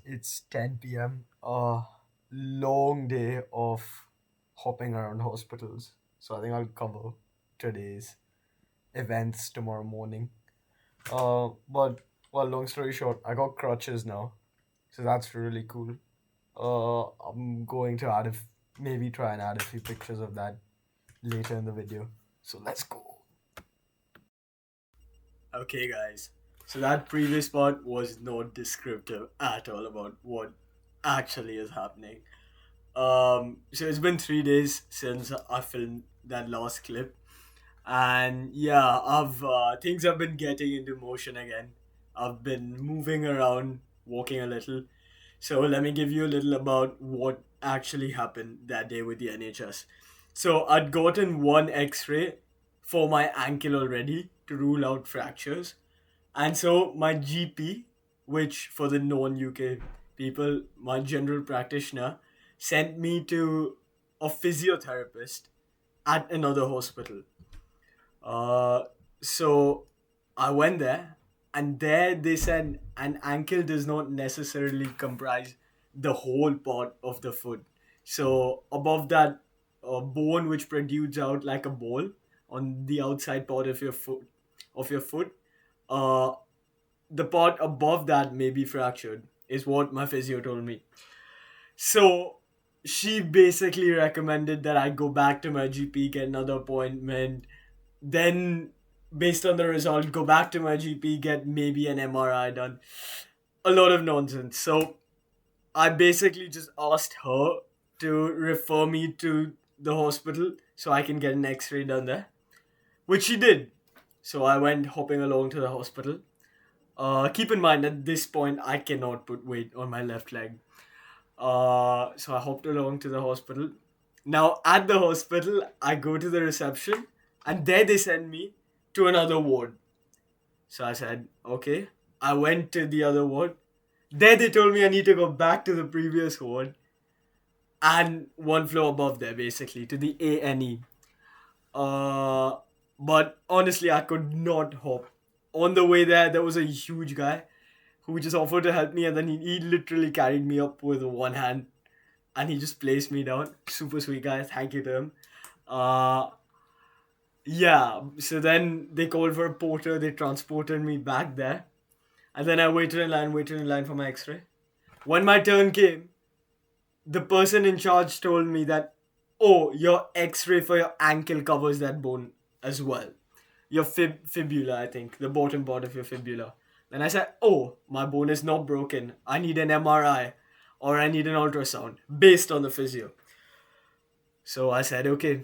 It's 10 p.m. A long day of hopping around hospitals. So I think I'll cover today's events tomorrow morning. But well, long story short, I got crutches now, so that's really cool. I'm going to maybe try and add a few pictures of that later in the video. So let's go. Okay, guys. So that previous part was not descriptive at all about what actually is happening. So it's been 3 days since I filmed that last clip, and yeah, I've things have been getting into motion again. I've been moving around, walking a little. So let me give you a little about what actually happened that day with the NHS. So I'd gotten one X-ray for my ankle already to rule out fractures, and so my GP, which for the non-UK people, my general practitioner, sent me to a physiotherapist at another hospital. Uh, so I went there, and there they said an ankle does not necessarily comprise the whole part of the foot. So above that bone which protrudes out like a ball on the outside part of your foot, uh, the part above that may be fractured, is what my physio told me. So she basically recommended that I go back to my GP, get another appointment, then based on the result, go back to my GP, get maybe an MRI done. A lot of nonsense. So I basically just asked her to refer me to the hospital so I can get an X-ray done there, which she did. So I went hopping along to the hospital. Keep in mind at this point I cannot put weight on my left leg. So I hopped along to the hospital. Now at the hospital, I go to the reception, and there they send me to another ward. So I said, okay. I went to the other ward. There they told me I need to go back to the previous ward and one floor above there, basically to the A&E. Uh, but honestly, I could not hop. On the way there, there was a huge guy who just offered to help me, and then he literally carried me up with one hand, and he just placed me down. Super sweet guy. Thank you to him. Uh, yeah. So then they called for a porter. They transported me back there, and then I waited in line for my X-ray. When my turn came, the person in charge told me that, oh, your X-ray for your ankle covers that bone as well. Your fibula, I think, the bottom part of your fibula. Then I said, oh, my bone is not broken. I need an MRI or I need an ultrasound based on the physio. So I said, okay.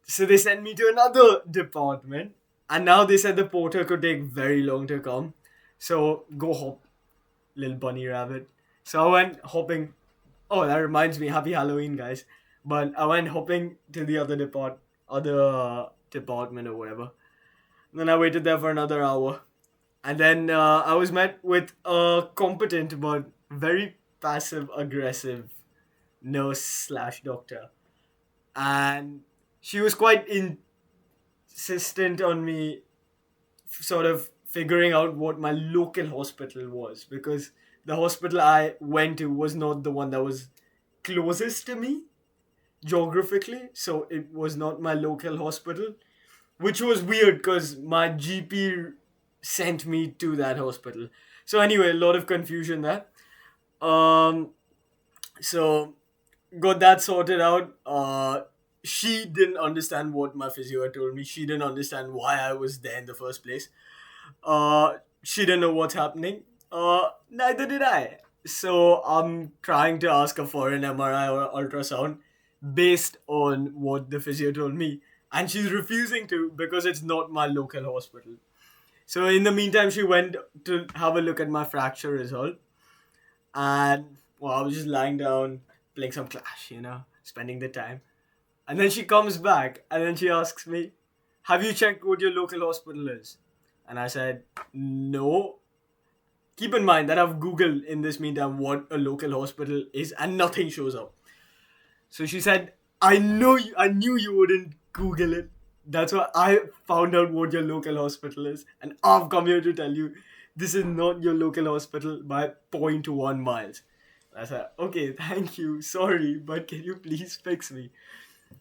So they sent me to another department, and now they said the porter could take very long to come. So go hop, little bunny rabbit. So I went hopping. Oh, that reminds me, happy Halloween, guys. But I went hopping to the other department or whatever. And then I waited there for another hour. And then I was met with a competent but very passive aggressive nurse slash doctor. And she was quite insistent on me sort of figuring out what my local hospital was, because the hospital I went to was not the one that was closest to me geographically, so it was not my local hospital, which was weird because my GP sent me to that hospital. So anyway, a lot of confusion there. Um, so got that sorted out. She didn't understand what my physio had told me. She didn't understand why I was there in the first place. She didn't know what's happening. Neither did I. So I'm trying to ask her for an MRI or ultrasound based on what the physio told me, and she's refusing to because it's not my local hospital. So in the meantime, she went to have a look at my fracture result, and well, I was just lying down playing some Clash, spending the time. And then she comes back, and then she asks me, "Have you checked what your local hospital is?" And I said, "No." Keep in mind that I've Googled in this meantime what a local hospital is, and nothing shows up. So she said, I knew you wouldn't Google it. That's why I found out what your local hospital is, and I've come here to tell you This is not your local hospital by point 0.1 miles. I said, okay, thank you, sorry, but can you please fix me?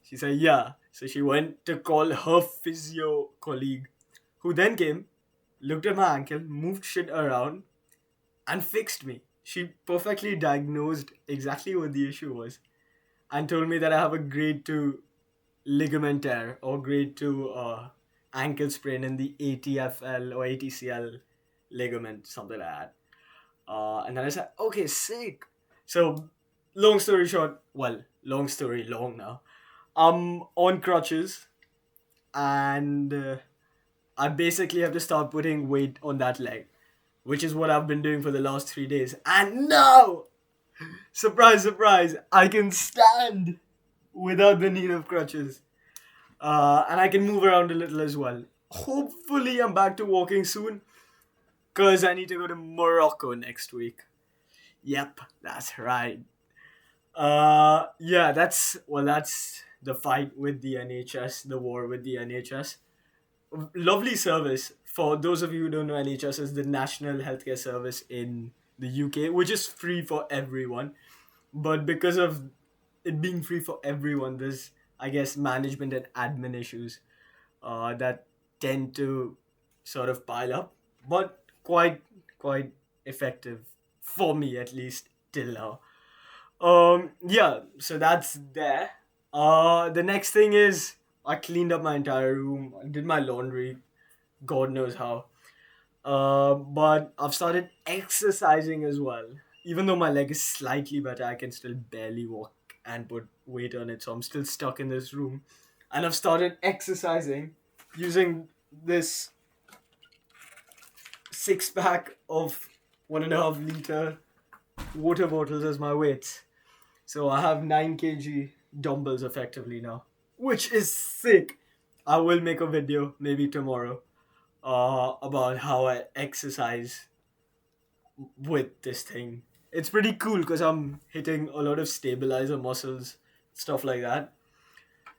She said, yeah. So she went to call her physio colleague, who then came, looked at my ankle, moved shit around, and fixed me. She perfectly diagnosed exactly what the issue was and told me that I have a grade 2 ligament tear or grade 2 ankle sprain in the ATFL or ATCL ligament, something like that. And then I said, okay, sick. So, long story short, well, long story long now. I'm on crutches and I basically have to start putting weight on that leg, which is what I've been doing for the last 3 days. And now, surprise, surprise, I can stand without the need of crutches. And I can move around a little as well. Hopefully, I'm back to walking soon because I need to go to Morocco next week. Yep, that's right. Yeah, that's the fight with the NHS, the war with the NHS. Lovely service. For those of you who don't know, NHS is the National Healthcare Service in the UK, which is free for everyone. But because of it being free for everyone, there's, I guess, management and admin issues that tend to sort of pile up, but quite effective for me at least till now. Yeah, so that's there. The next thing is I cleaned up my entire room, I did my laundry, God knows how. But I've started exercising as well. Even though my leg is slightly better, I can still barely walk and put weight on it, so I'm still stuck in this room. And I've started exercising using this 6 pack of 1.5 liter water bottles as my weights. So I have 9 kg dumbbells effectively now, which is sick. I will make a video maybe tomorrow about how I exercise with this thing. It's pretty cool because I'm hitting a lot of stabilizer muscles, stuff like that,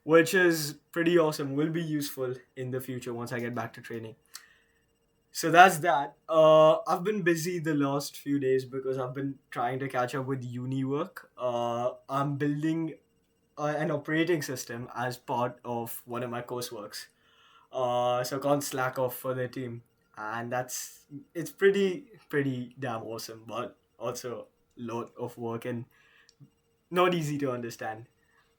which is pretty awesome. Will be useful in the future once I get back to training. So that's that. I've been busy the last few days because I've been trying to catch up with uni work. I'm building an operating system as part of one of my courseworks. So I can't slack off for the team, and it's pretty damn awesome, but also lot of work and not easy to understand.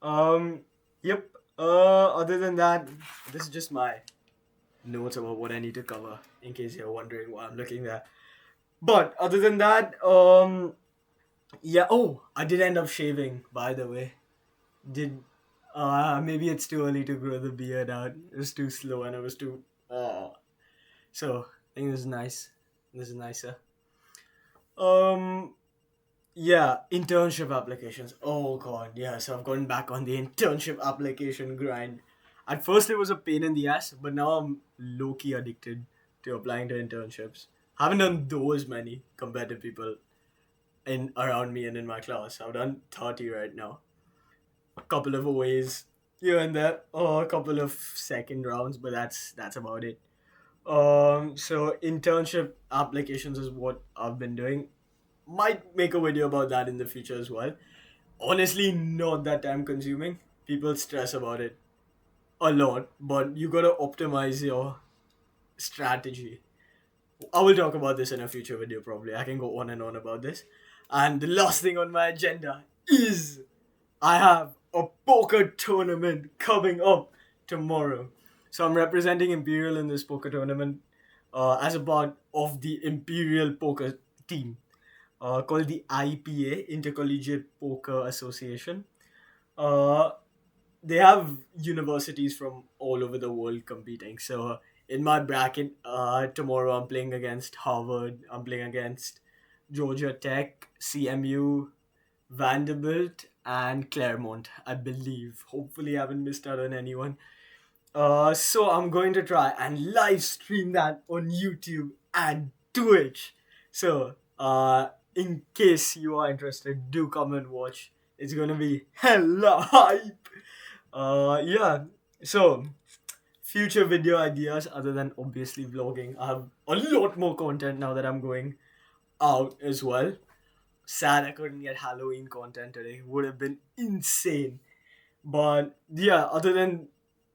Um, yep. Other than that, this is just my notes about what I need to cover in case you're wondering why I'm looking there. But other than that, yeah. Oh, I did end up shaving, by the way. Did maybe it's too early to grow the beard out. It was too slow and it was too. So I think this is nice. This is nicer. Um, yeah, internship applications. Oh god, yeah. So I've gone back on the internship application grind. At first, it was a pain in the ass, but now I'm low key addicted to applying to internships. Haven't done those many compared to people in around me and in my class. I've done 30 right now. A couple of aways here and there, or a couple of second rounds, but that's about it. So internship applications is what I've been doing. Might make a video about that in the future as well. Honestly, not that time consuming. People stress about it a lot, but you gotta optimize your strategy. I will talk about this in a future video probably. I can go on and on about this. And the last thing on my agenda is I have a poker tournament coming up tomorrow. So I'm representing Imperial in this poker tournament as a part of the Imperial poker team called the IPA, Intercollegiate Poker Association. Uh, they have universities from all over the world competing. So in my bracket, tomorrow I'm playing against Harvard, I'm playing against Georgia Tech, CMU, Vanderbilt, and Claremont, I believe. Hopefully, I haven't missed out on anyone. So I'm going to try and live stream that on YouTube and Twitch. So, in case you are interested, do come and watch. It's gonna be hella hype. Yeah. So, future video ideas other than obviously vlogging. I have a lot more content now that I'm going out as well. Sad I couldn't get Halloween content today. Would have been insane. But yeah, other than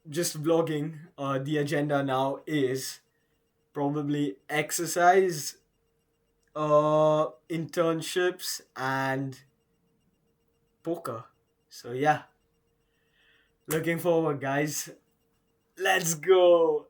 just vlogging, the agenda now is probably exercise, internships, and poker. So yeah, looking forward, guys. Let's go.